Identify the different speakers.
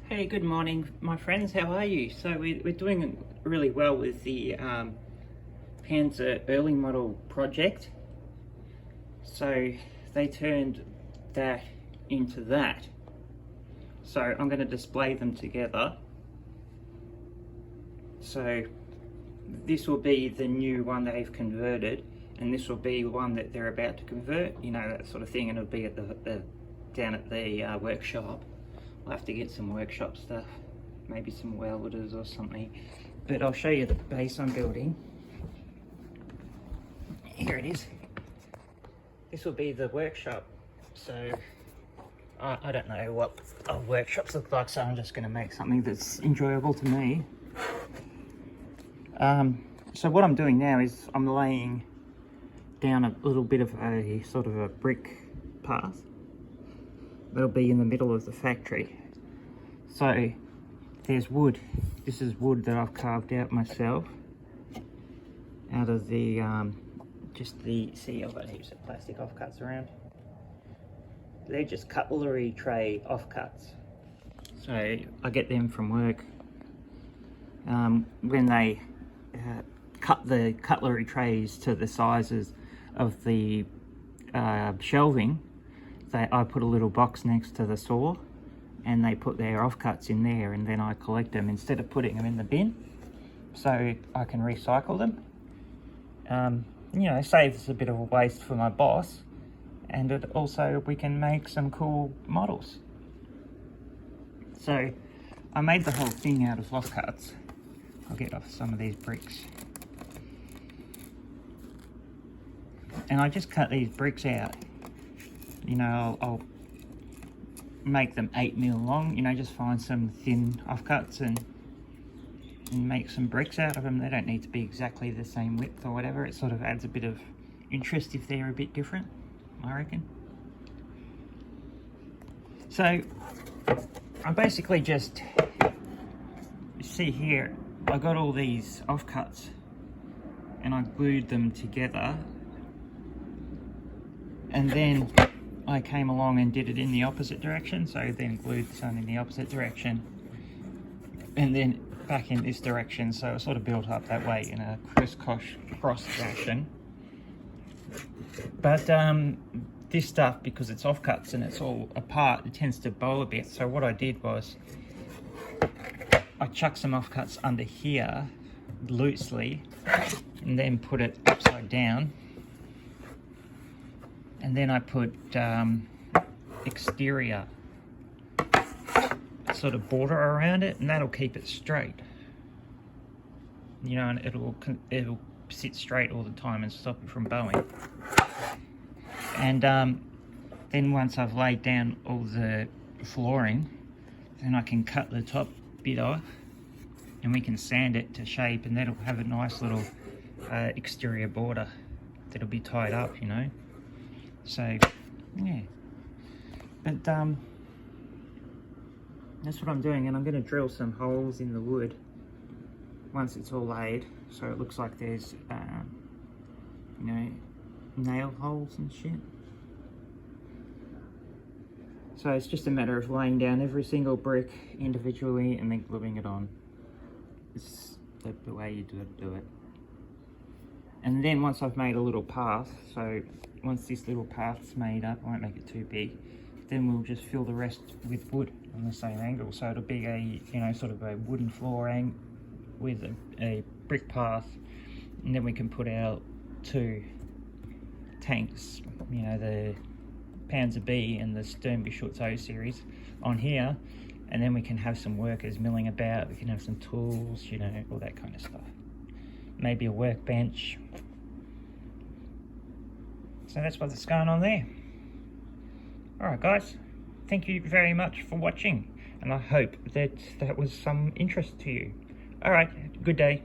Speaker 1: Hey, good morning, my friends. How are you? So we're doing really well with the Panzer early model project. So they turned that into that. So I'm going to display them together. So this will be the new one they've converted, and this will be one that they're about to convert. You know, that sort of thing, and it'll be at the down at the workshop. I'll have to get some workshop stuff, maybe some welders or something. But I'll show you the base I'm building. Here it is. This will be the workshop. So I don't know what workshops look like, so I'm just going to make something that's enjoyable to me. So what I'm doing now is I'm laying down a little bit of a sort of a brick path. That'll be in the middle of the factory. So there's wood. This is wood that I've carved out myself out of the see, I've got heaps of plastic offcuts around. They're just cutlery tray offcuts. So I get them from work. When they cut the cutlery trays to the sizes of the shelving, I put a little box next to the saw and they put their offcuts in there, and then I collect them instead of putting them in the bin, so I can recycle them. You know, saves a bit of a waste for my boss, and it also, we can make some cool models. So I made the whole thing out of offcuts. I'll get off some of these bricks. And I just cut these bricks out. You know, I'll make them 8mm long, you know, just find some thin offcuts and make some bricks out of them. They don't need to be exactly the same width or whatever. It sort of adds a bit of interest if they're a bit different, I reckon. So I basically just, you see here, I got all these offcuts and I glued them together, and then I came along and did it in the opposite direction, so then glued some in the opposite direction and then back in this direction, so it sort of built up that way in a crisscross fashion. But this stuff, because it's offcuts and it's all apart, it tends to bow a bit. So what I did was I chucked some offcuts under here loosely and then put it upside down. And then I put exterior sort of border around it, and that'll keep it straight. You know, and it'll sit straight all the time and stop it from bowing. And then once I've laid down all the flooring, then I can cut the top bit off and we can sand it to shape, and that'll have a nice little exterior border that'll be tied up, you know. So yeah, but that's what I'm doing, and I'm going to drill some holes in the wood once it's all laid, so it looks like there's you know, nail holes and shit. So it's just a matter of laying down every single brick individually and then gluing it on. It's the way you do it. And then once I've made a little path, so once this little path's made up, I won't make it too big, then we'll just fill the rest with wood on the same angle. So it'll be a, you know, sort of a wooden flooring with a brick path, and then we can put our two tanks, you know, the Panzer B and the Stug O series on here, and then we can have some workers milling about, we can have some tools, you know, all that kind of stuff. Maybe a workbench. So that's what's going on there. Alright guys, thank you very much for watching, and I hope that was some interest to you. Alright, good day.